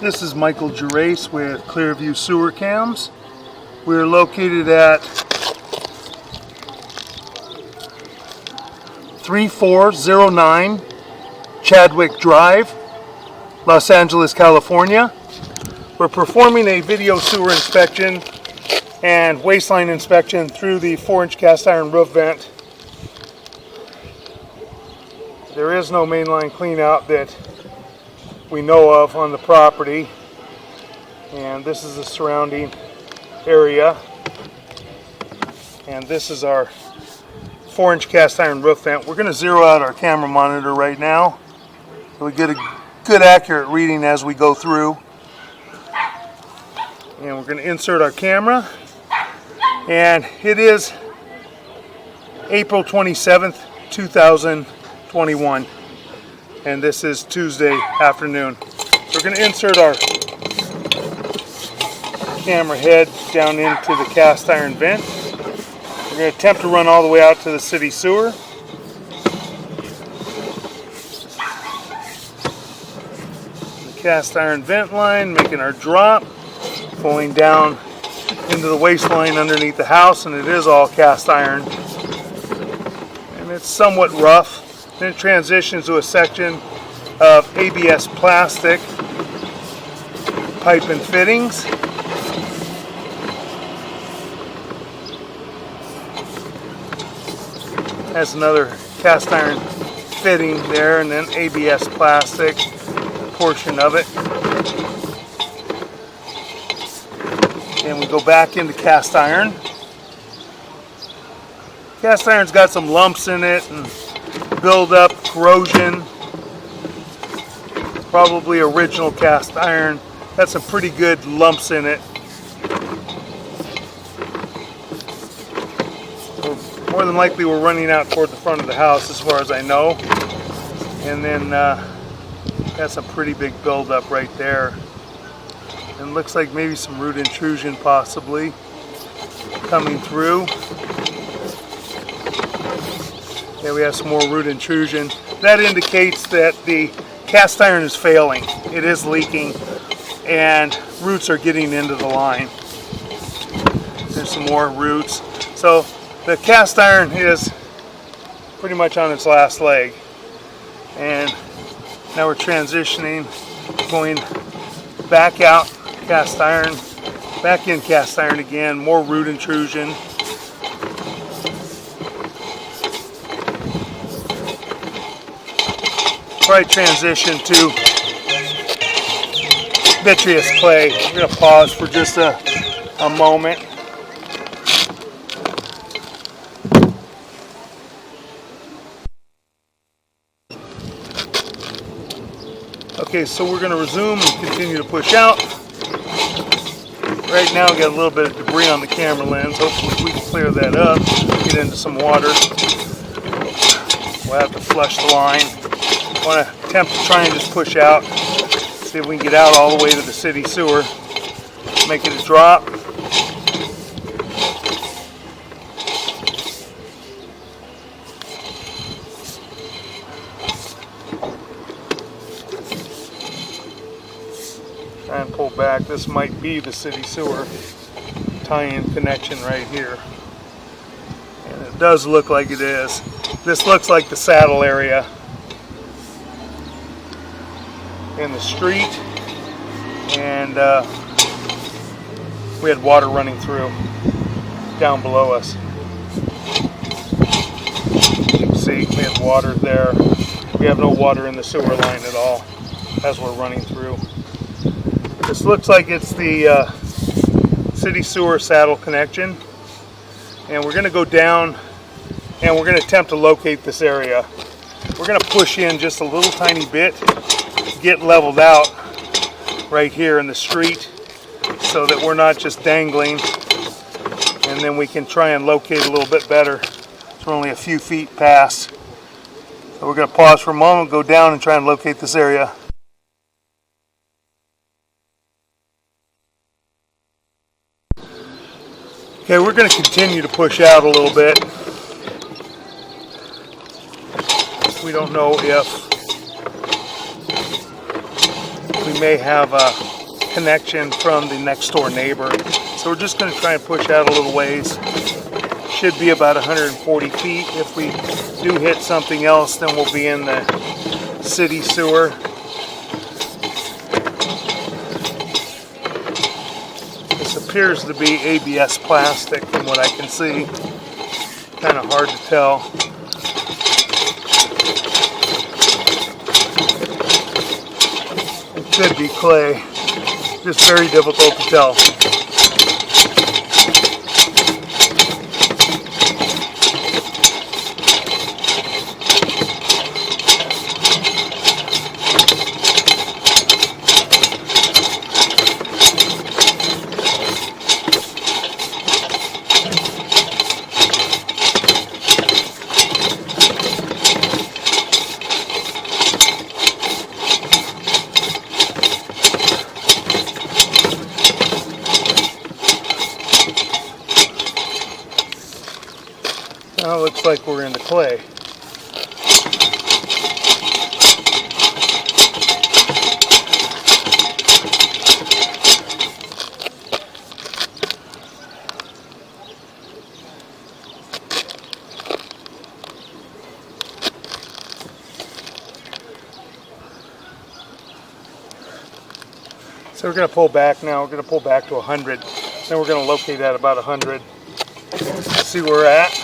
This is Michael Gerace with Clearview Sewer Cams. We're located at 3409 Chadwick Drive, Los Angeles, California. We're performing a video sewer inspection and waistline inspection through the 4-inch cast iron roof vent. There is no mainline cleanout that we know of on the property, and this is the surrounding area, and this is our 4-inch cast iron roof vent. We're going to zero out our camera monitor right now so we get a good accurate reading as we go through, and we're going to insert our camera, and it is April 27th 2021. And this is Tuesday afternoon. We're going to insert our camera head down into the cast iron vent. We're going to attempt to run all the way out to the city sewer. The cast iron vent line, making our drop, going down into the waistline underneath the house, and it is all cast iron. And it's somewhat rough. Then it transitions to a section of ABS plastic pipe and fittings. Has another cast iron fitting there, and then ABS plastic portion of it. And we go back into cast iron. Cast iron's got some lumps in it and build-up, corrosion, probably original cast iron. Got some pretty good lumps in it. So more than likely we're running out toward the front of the house as far as I know. And then got some pretty big build-up right there. And looks like maybe some root intrusion possibly coming through. Yeah, we have some more root intrusion. That indicates that the cast iron is failing. It is leaking, and roots are getting into the line. There's some more roots. So the cast iron is pretty much on its last leg. And now we're transitioning, going back out cast iron, back in cast iron again, more root intrusion. Right, transition to vitreous clay. We're going to pause for just a moment. Okay, so we're going to resume and continue to push out. Right now we got a little bit of debris on the camera lens. Hopefully we can clear that up, get into some water. We'll have to flush the line. I want to attempt to try and just push out, see if we can get out all the way to the city sewer, make it a drop. Try and pull back. This might be the city sewer tie-in connection right here. And it does look like it is. This looks like the saddle area in the street, and we had water running through down below us. You can see we have water there. We have no water in the sewer line at all as we're running through. This looks like it's the city sewer saddle connection, and we're going to go down and we're going to attempt to locate this area. We're going to push in just a little tiny bit, get leveled out right here in the street so that we're not just dangling, and then we can try and locate a little bit better. It's only a few feet past. So we're going to pause for a moment, go down and try and locate this area. Okay, we're going to continue to push out a little bit. We don't know if we may have a connection from the next door neighbor. So we're just going to try and push out a little ways. Should be about 140 feet. If we do hit something else, then we'll be in the city sewer. This appears to be ABS plastic from what I can see. Kind of hard to tell. It could be clay. Just very difficult to tell. Now it looks like we're in the clay. So we're going to pull back now. We're going to pull back to 100. Then we're going to locate at about 100. See where we're at.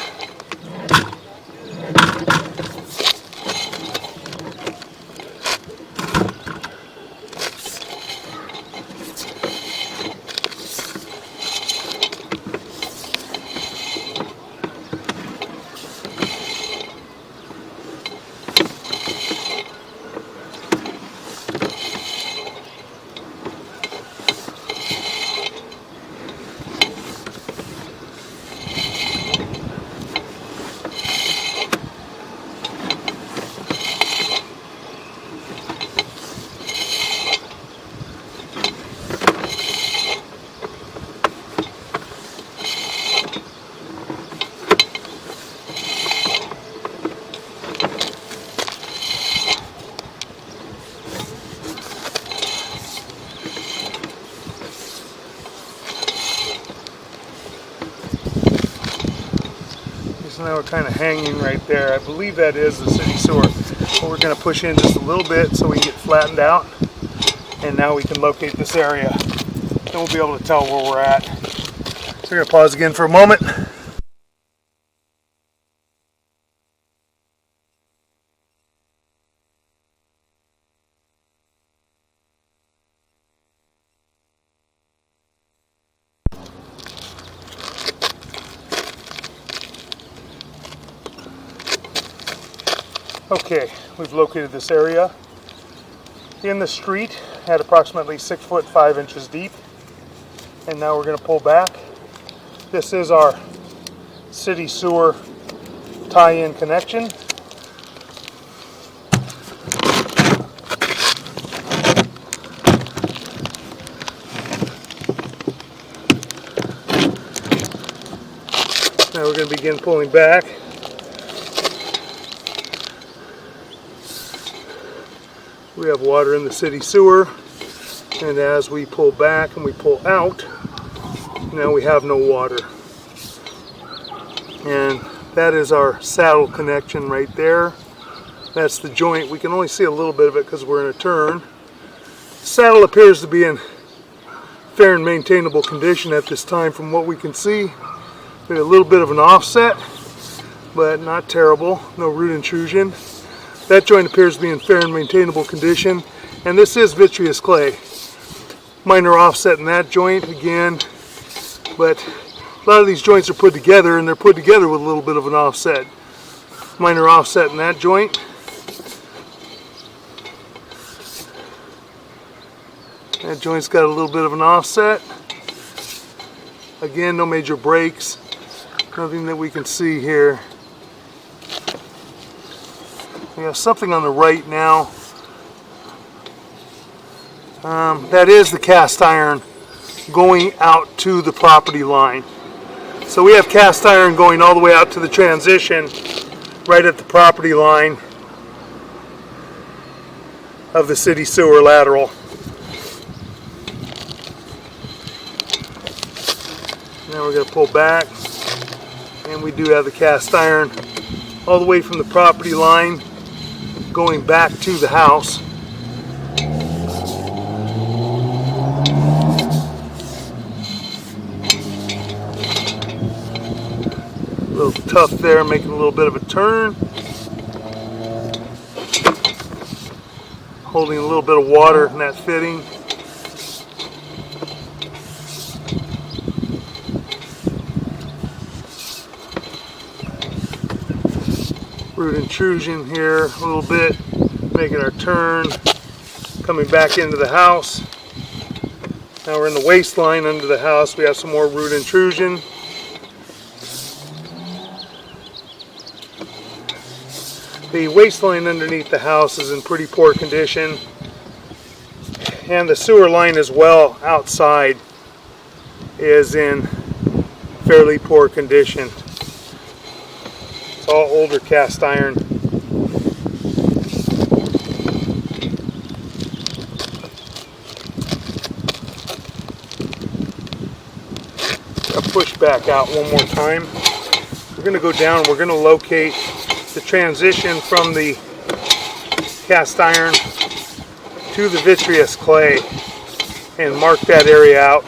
So now we're kind of hanging right there. I believe that is the city sewer. But we're going to push in just a little bit so we can get flattened out. And now we can locate this area. Then we'll be able to tell where we're at. So we're going to pause again for a moment. Okay, we've located this area in the street at approximately 6 foot 5 inches deep. And now we're going to pull back. This is our city sewer tie-in connection. Now we're going to begin pulling back. We have water in the city sewer, and as we pull back and we pull out, now we have no water. And that is our saddle connection right there. That's the joint. We can only see a little bit of it because we're in a turn. The saddle appears to be in fair and maintainable condition at this time from what we can see. We have a little bit of an offset, but not terrible. No root intrusion. That joint appears to be in fair and maintainable condition, and this is vitreous clay. Minor offset in that joint again, but a lot of these joints are put together, and they're put together with a little bit of an offset. Minor offset in that joint. That joint's got a little bit of an offset. Again, no major breaks. Nothing that we can see here. We have something on the right now. That is the cast iron going out to the property line. So we have cast iron going all the way out to the transition right at the property line of the city sewer lateral. we're going to pull back, and we do have the cast iron all the way from the property line going back to the house. A little tough there, making a little bit of a turn. Holding a little bit of water in that fitting. Root intrusion here a little bit, making our turn, coming back into the house. Now we're in the waistline under the house. We have some more root intrusion. The waistline underneath the house is in pretty poor condition, and the sewer line as well outside is in fairly poor condition. All older cast iron. I'll push back out one more time. We're going to go down. We're going to locate the transition from the cast iron to the vitreous clay and mark that area out.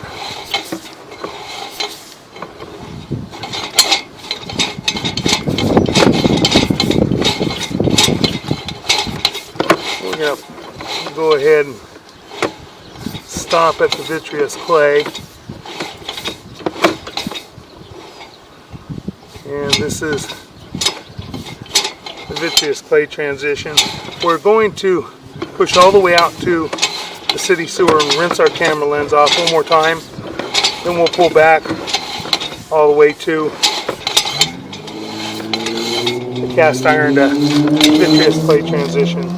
Go ahead and stop at the vitreous clay, and this is the vitreous clay transition. We're going to push all the way out to the city sewer and rinse our camera lens off one more time, then we'll pull back all the way to the cast iron to vitreous clay transition.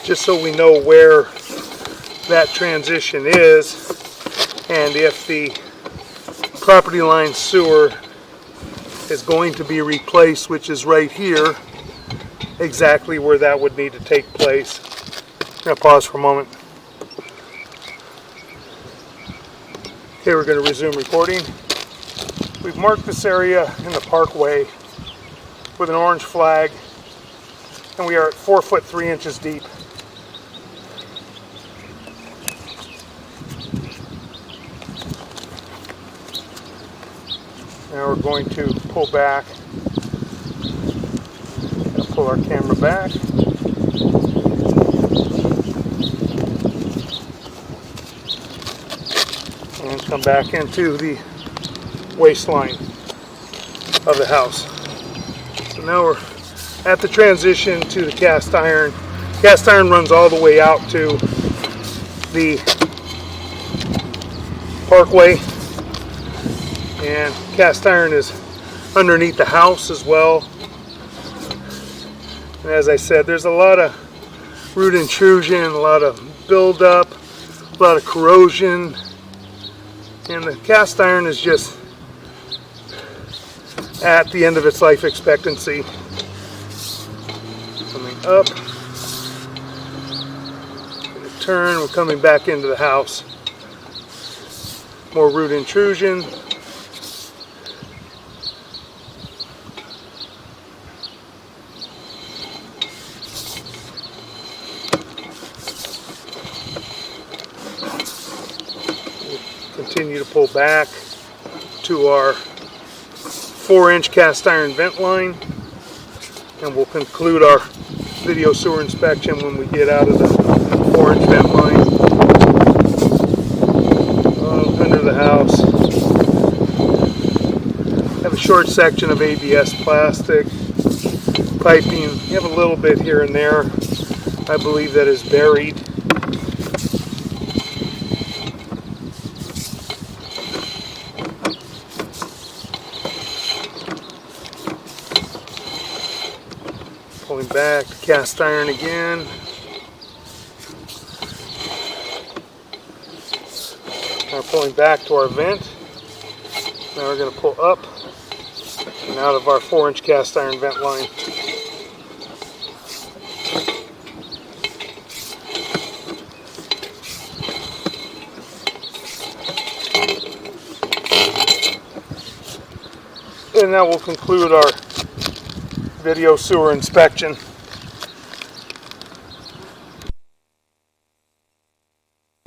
Just so we know where that transition is, and if the property line sewer is going to be replaced, which is right here, exactly where that would need to take place. I'm going to pause for a moment. Okay, we're going to resume recording. We've marked this area in the parkway with an orange flag, and we are at 4 foot 3 inches deep. Now we're going to pull back. Pull our camera back. And come back into the waistline of the house. So now we're at the transition to the cast iron. Cast iron runs all the way out to the parkway, and cast iron is underneath the house as well. And as I said, there's a lot of root intrusion, a lot of buildup, a lot of corrosion, and the cast iron is just at the end of its life expectancy. Coming up, gonna turn, we're coming back into the house. More root intrusion. Continue to pull back to our 4-inch cast iron vent line, and we'll conclude our video sewer inspection when we get out of the 4-inch vent line. Under the house, have a short section of ABS plastic piping. You have a little bit here and there, I believe, that is buried. Pulling back to cast iron again. Now pulling back to our vent. Now we're going to pull up and out of our 4-inch cast iron vent line. And that will conclude our video sewer inspection.